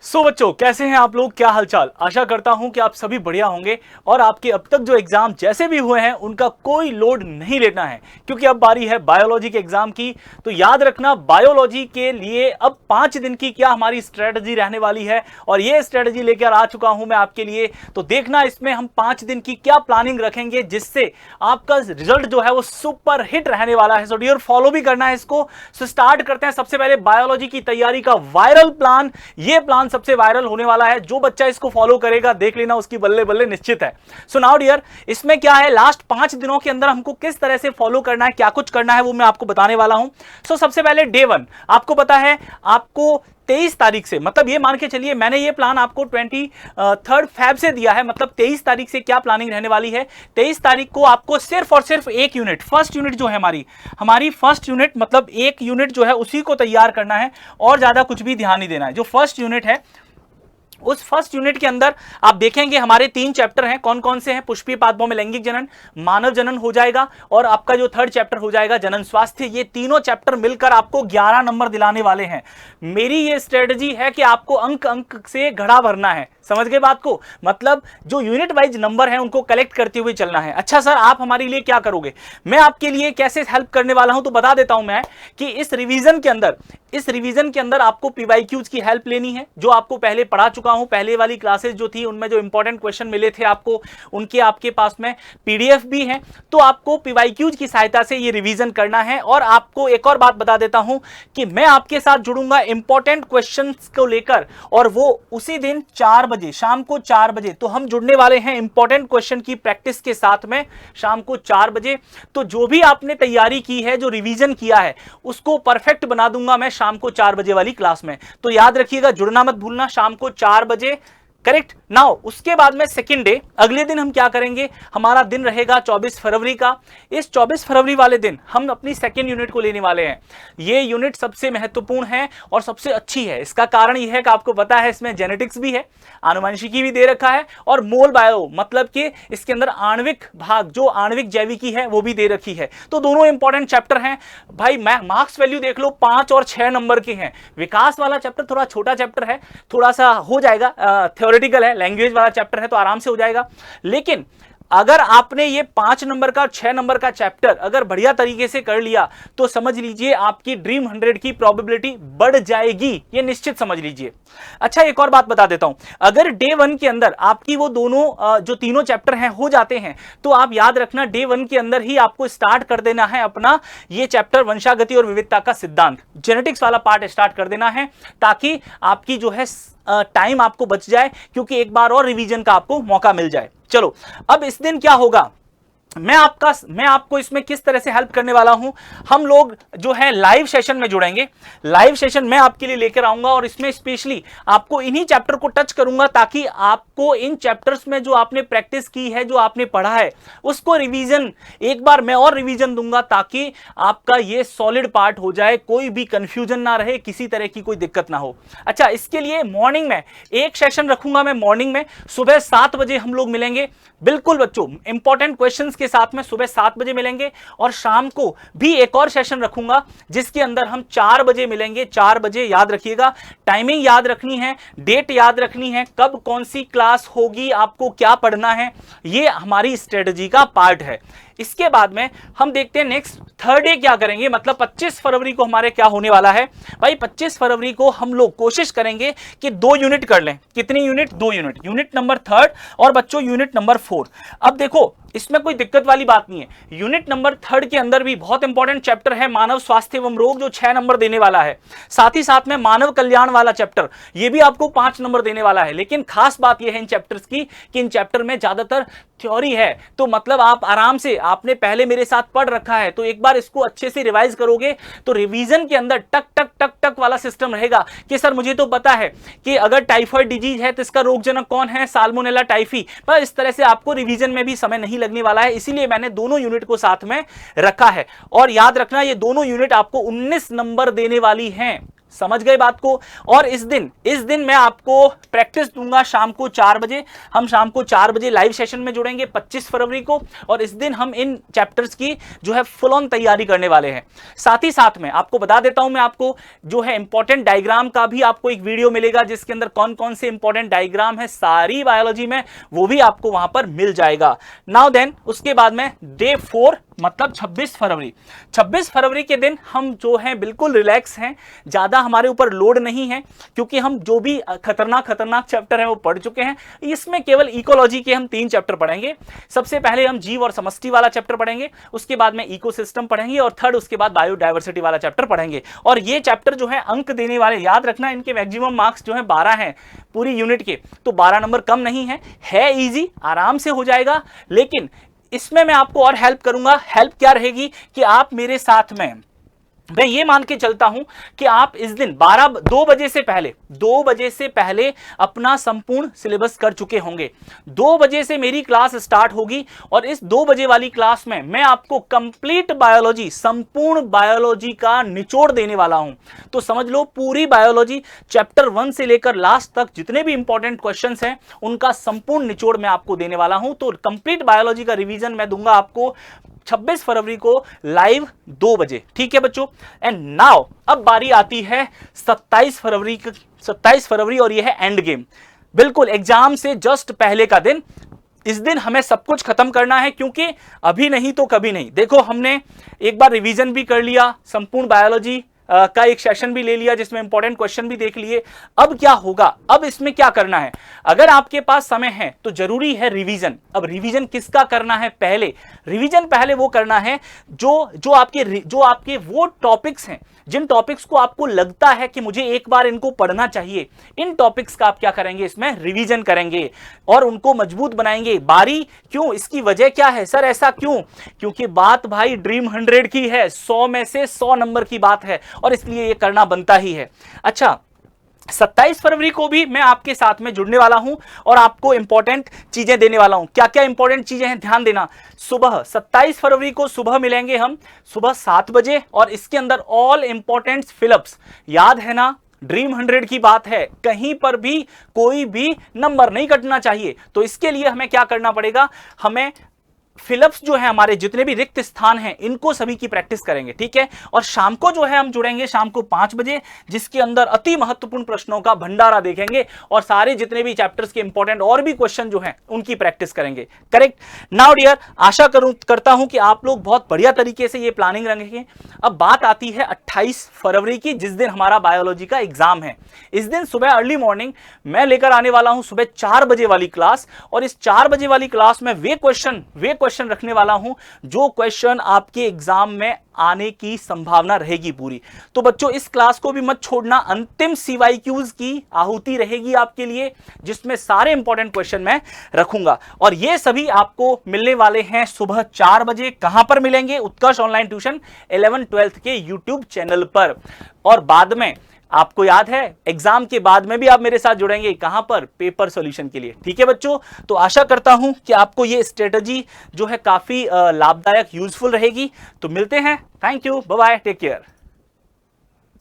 बच्चों कैसे हैं आप लोग, क्या हालचाल। आशा करता हूं कि आप सभी बढ़िया होंगे और आपके अब तक जो एग्जाम जैसे भी हुए हैं उनका कोई लोड नहीं लेना है, क्योंकि अब बारी है बायोलॉजी के एग्जाम की। तो याद रखना, बायोलॉजी के लिए अब 5 दिन की क्या हमारी स्ट्रेटजी रहने वाली है और ये स्ट्रेटजी लेकर आ चुका हूं मैं आपके लिए। तो देखना इसमें हम 5 दिन की क्या प्लानिंग रखेंगे जिससे आपका रिजल्ट जो है वो सुपर हिट रहने वाला है। सो डियर, फॉलो भी करना है इसको। सो स्टार्ट करते हैं सबसे पहले बायोलॉजी की तैयारी का वायरल प्लान। ये प्लान सबसे वायरल होने वाला है, जो बच्चा इसको फॉलो करेगा देख लेना उसकी बल्ले बल्ले निश्चित है। सो नाउ डियर, इसमें क्या है, लास्ट 5 दिनों के अंदर हमको किस तरह से फॉलो करना है, क्या कुछ करना है वो मैं आपको बताने वाला हूं। सो सबसे पहले डे 1 आपको पता है, आपको 23 तारीख से, मतलब ये मान के चलिए मैंने ये प्लान आपको 23 फेब से दिया है, मतलब 23 तारीख से क्या प्लानिंग रहने वाली है। 23 तारीख को आपको सिर्फ और सिर्फ एक यूनिट, फर्स्ट यूनिट जो है हमारी फर्स्ट यूनिट, मतलब एक यूनिट जो है उसी को तैयार करना है और ज्यादा कुछ भी ध्यान नहीं देना है। जो फर्स्ट यूनिट है, उस फर्स्ट यूनिट के अंदर आप देखेंगे हमारे 3 चैप्टर हैं। कौन कौन से हैं? पुष्पीय पादपों में लैंगिक जनन, मानव जनन हो जाएगा और आपका जो थर्ड चैप्टर हो जाएगा जनन स्वास्थ्य। ये तीनों चैप्टर मिलकर आपको 11 नंबर दिलाने वाले हैं। मेरी ये स्ट्रेटजी है कि आपको अंक अंक से घड़ा भरना है। समझ गए बात को? मतलब जो यूनिट वाइज नंबर है उनको कलेक्ट करते हुए चलना है। अच्छा सर, आप हमारे लिए क्या करोगे? मैं आपके लिए कैसे हेल्प करने वाला हूं तो बता देता हूं मैं कि इस रिवीजन के अंदर आपको पीवाईक्यूज की हेल्प लेनी है, जो आपको पहले पढ़ा चुका हूं। पहले वाली क्लासेस जो थी उनमें जो इंपॉर्टेंट क्वेश्चन मिले थे आपको, उनके आपके पास में पीडीएफ भी है। तो आपको पीवाईक्यूज की सहायता से ये रिवीजन करना है। और आपको एक और बात बता देता हूं कि मैं आपके साथ जुड़ूंगा इंपॉर्टेंट क्वेश्चंस को लेकर, और वो उसी दिन 4 बजे, शाम को 4 बजे। तो हम जुड़ने वाले हैं इंपॉर्टेंट क्वेश्चन की प्रैक्टिस के साथ में शाम को 4 बजे। तो जो भी आपने तैयारी की है, जो रिवीजन किया है, उसको परफेक्ट बना दूंगा मैं शाम को 4 बजे वाली क्लास में। तो याद रखिएगा, जुड़ना मत भूलना, शाम को 4 बजे, करेक्ट। नाउ उसके बाद में सेकेंड डे, अगले दिन हम क्या करेंगे, हमारा दिन रहेगा 24 फरवरी का। इस 24 फरवरी वाले दिन हम अपनी सेकेंड यूनिट को लेने वाले हैं। ये यूनिट सबसे महत्वपूर्ण है और सबसे अच्छी है। इसका कारण यह है कि आपको पता है इसमें जेनेटिक्स भी है, आनुवंशिकी भी दे रखा है, और मोल बायो, मतलब कि इसके अंदर आणविक भाग, जो आणविक जैविकी है वो भी दे रखी है। तो दोनों इंपॉर्टेंट चैप्टर हैं भाई। मार्क्स वैल्यू देख लो, 5 और 6 नंबर के हैं। विकास वाला चैप्टर थोड़ा छोटा चैप्टर है, थोड़ा सा हो जाएगा, थ्योरेटिकल है। लैंग्वेज वाला चैप्टर है तो आराम से हो जाएगा। लेकिन अगर आपने ये 5 नंबर का और 6 नंबर का चैप्टर अगर बढ़िया तरीके से कर लिया तो समझ लीजिए आपकी ड्रीम 100 की प्रोबेबिलिटी बढ़ जाएगी, ये निश्चित समझ लीजिए। अच्छा, एक और बात बता देता हूं, अगर डे 1 के अंदर आपकी वो दोनों जो तीनों चैप्टर हैं हो जाते हैं, तो आप याद रखना डे 1 के अंदर ही आपको स्टार्ट कर देना है अपना ये चैप्टर वंशागति और विविधता का सिद्धांत, जेनेटिक्स वाला पार्ट स्टार्ट कर देना है, ताकि आपकी जो है टाइम आपको बच जाए, क्योंकि एक बार और रिवीजन का आपको मौका मिल जाए। चलो, अब इस दिन क्या होगा, मैं आपको इसमें किस तरह से हेल्प करने वाला हूं। हम लोग जो है लाइव सेशन में जुड़ेंगे। लाइव सेशन मैं आपके लिए लेकर आऊंगा और इसमें स्पेशली आपको इन्हीं चैप्टर को टच करूंगा, ताकि आपको इन चैप्टर्स में जो आपने प्रैक्टिस की है, जो आपने पढ़ा है, उसको रिवीजन एक बार मैं और रिवीजन दूंगा, ताकि आपका ये सॉलिड पार्ट हो जाए, कोई भी कंफ्यूजन ना रहे, किसी तरह की कोई दिक्कत ना हो। अच्छा, इसके लिए मॉर्निंग में एक सेशन रखूंगा मैं। मॉर्निंग में सुबह 7 बजे हम लोग मिलेंगे। बिल्कुल बच्चों, इंपॉर्टेंट क्वेश्चंस के साथ में सुबह 7 बजे मिलेंगे। और शाम को भी एक और सेशन रखूंगा जिसके अंदर हम 4 बजे मिलेंगे। 4 बजे याद रखिएगा, टाइमिंग याद रखनी है, डेट याद रखनी है, कब कौन सी क्लास होगी, आपको क्या पढ़ना है, ये हमारी स्ट्रेटजी का पार्ट है। इसके बाद में हम देखते हैं नेक्स्ट थर्ड डे क्या करेंगे, मतलब 25 फरवरी को हमारे क्या होने वाला है भाई। 25 फरवरी को हम लोग कोशिश करेंगे कि 2 यूनिट कर लें। कितनी यूनिट? 2 यूनिट, यूनिट नंबर 3 और बच्चों यूनिट नंबर 4। अब देखो, इसमें कोई दिक्कत वाली बात नहीं है। यूनिट नंबर 3 के अंदर भी बहुत इंपॉर्टेंट चैप्टर है मानव स्वास्थ्य एवं रोग, जो 6 नंबर देने वाला है। साथ ही साथ में मानव कल्याण वाला चैप्टर, ये भी आपको 5 नंबर देने वाला है। लेकिन खास बात यह है इन चैप्टर्स की कि इन चैप्टर में ज्यादातर थ्योरी है, तो मतलब आप आराम से, आपने पहले मेरे साथ पढ़ रखा है तो एक बार इसको अच्छे से रिवाइज करोगे तो रिवीजन के अंदर टक टक टक टक वाला सिस्टम रहेगा कि सर मुझे तो पता है कि अगर टाइफाइड डिजीज है तो इसका रोगजनक कौन है, साल्मोनेला टाइफी। पर इस तरह से आपको रिवीजन में भी समय नहीं लगने वाला है, इसीलिए मैंने दोनों यूनिट को साथ में रखा है। और याद रखना, ये दोनों यूनिट आपको 19 नंबर देने वाली हैं। समझ गए बात को। और इस दिन मैं आपको प्रैक्टिस दूंगा शाम को 4 बजे। हम शाम को 4 बजे लाइव सेशन में जुड़ेंगे 25 फरवरी को, और इस दिन हम इन चैप्टर्स की जो है फुल ऑन तैयारी करने वाले हैं। साथ ही साथ में आपको बता देता हूं, मैं आपको जो है इंपॉर्टेंट डायग्राम का भी आपको एक वीडियो मिलेगा, जिसके अंदर कौन कौन से इंपॉर्टेंट डायग्राम है सारी बायोलॉजी में, वो भी आपको वहां पर मिल जाएगा। नाउ देन उसके बाद में डे 4 मतलब 26 फरवरी के दिन हम जो है बिल्कुल रिलैक्स हैं, ज्यादा हमारे ऊपर लोड नहीं है, क्योंकि हम जो भी खतरनाक चैप्टर है वो पढ़ चुके हैं। इसमें केवल इकोलॉजी के हम 3 चैप्टर पढ़ेंगे। सबसे पहले हम जीव और समष्टि वाला चैप्टर पढ़ेंगे, उसके बाद में इकोसिस्टम पढ़ेंगे, और थर्ड उसके बाद बायोडायवर्सिटी वाला चैप्टर पढ़ेंगे। और ये चैप्टर जो है अंक देने वाले, याद रखना इनके मैक्सिमम मार्क्स जो है 12 हैं पूरी यूनिट के, तो 12 नंबर कम नहीं है इजी, आराम से हो जाएगा। लेकिन इसमें मैं आपको और हेल्प करूंगा। हेल्प क्या रहेगी कि आप मेरे साथ में, मैं ये मान के चलता हूं कि आप इस दिन 2 बजे से पहले अपना संपूर्ण सिलेबस कर चुके होंगे। 2 बजे से मेरी क्लास स्टार्ट होगी, और इस 2 बजे वाली क्लास में मैं आपको कंप्लीट बायोलॉजी, संपूर्ण बायोलॉजी का निचोड़ देने वाला हूं। तो समझ लो पूरी बायोलॉजी चैप्टर 1 से लेकर लास्ट तक जितने भी इंपॉर्टेंट क्वेश्चंस हैं उनका संपूर्ण निचोड़ मैं आपको देने वाला हूं। तो कंप्लीट बायोलॉजी का रिवीजन मैं दूंगा आपको 26 फरवरी को लाइव 2 बजे, ठीक है बच्चों। एंड नाउ अब बारी आती है 27 फरवरी, और यह है एंड गेम, बिल्कुल एग्जाम से जस्ट पहले का दिन। इस दिन हमें सब कुछ खत्म करना है, क्योंकि अभी नहीं तो कभी नहीं। देखो हमने एक बार रिवीजन भी कर लिया, संपूर्ण बायोलॉजी का एक सेशन भी ले लिया, जिसमें इंपॉर्टेंट क्वेश्चन भी देख लिए। अब क्या होगा, अब इसमें क्या करना है, अगर आपके पास समय है तो जरूरी है रिवीजन। अब रिवीजन किसका करना है, रिवीजन पहले वो करना है जो आपके वो टॉपिक्स हैं, जिन टॉपिक्स को आपको लगता है कि मुझे एक बार इनको पढ़ना चाहिए, इन टॉपिक्स का आप क्या करेंगे, इसमें रिवीजन करेंगे और उनको मजबूत बनाएंगे। बारी क्यों, इसकी वजह क्या है सर, ऐसा क्यों, क्योंकि बात भाई ड्रीम 100 की है, 100 में से 100 नंबर की बात है, और इसलिए ये करना बनता ही है। अच्छा, 27 फरवरी को भी मैं आपके साथ में जुड़ने वाला हूं और आपको इंपॉर्टेंट चीजें देने वाला हूं। क्या क्या इंपॉर्टेंट चीजें हैं, ध्यान देना। सुबह 27 फरवरी को सुबह मिलेंगे हम, सुबह 7 बजे, और इसके अंदर ऑल इंपॉर्टेंट फिलअप्स, याद है ना, ड्रीम 100 की बात है, कहीं पर भी कोई भी नंबर नहीं कटना चाहिए। तो इसके लिए हमें क्या करना पड़ेगा, हमें फिलअप्स जो है हमारे जितने भी रिक्त स्थान हैं इनको सभी की प्रैक्टिस करेंगे, ठीक है। और शाम को जो है हम जुड़ेंगे शाम को 5 बजे, जिसके अंदर अति महत्वपूर्ण प्रश्नों का भंडारा देखेंगे और सारे जितने भी चैप्टर्स के इंपॉर्टेंट और भी क्वेश्चन जो हैं उनकी प्रैक्टिस करेंगे। करेक्ट। नाउ डियर, आशा करता हूं कि आप लोग बहुत बढ़िया तरीके से ये प्लानिंग रखेंगे। अब बात आती है 28 फरवरी की, जिस दिन हमारा बायोलॉजी का एग्जाम है। इस दिन सुबह अर्ली मॉर्निंग मैं लेकर आने वाला हूं सुबह 4 बजे वाली क्लास, और इस 4 बजे वाली क्लास में वे क्वेश्चन रखने वाला हूं जो क्वेश्चन आपके एग्जाम में आने की संभावना रहेगी पूरी। तो बच्चों इस क्लास को भी मत छोड़ना, अंतिम CYQs की आहुति रहेगी आपके लिए, जिसमें सारे इंपॉर्टेंट क्वेश्चन मैं रखूंगा। और ये सभी आपको मिलने वाले हैं सुबह 4 बजे। कहां पर मिलेंगे, उत्कर्ष ऑनलाइन ट्यूशन 11th-12th के YouTube चैनल पर। और बाद में आपको याद है एग्जाम के बाद में भी आप मेरे साथ जुड़ेंगे, कहां पर, पेपर सॉल्यूशन के लिए, ठीक है बच्चों। तो आशा करता हूं कि आपको ये स्ट्रेटजी जो है काफी लाभदायक, यूजफुल रहेगी। तो मिलते हैं, thank you, bye bye, take care.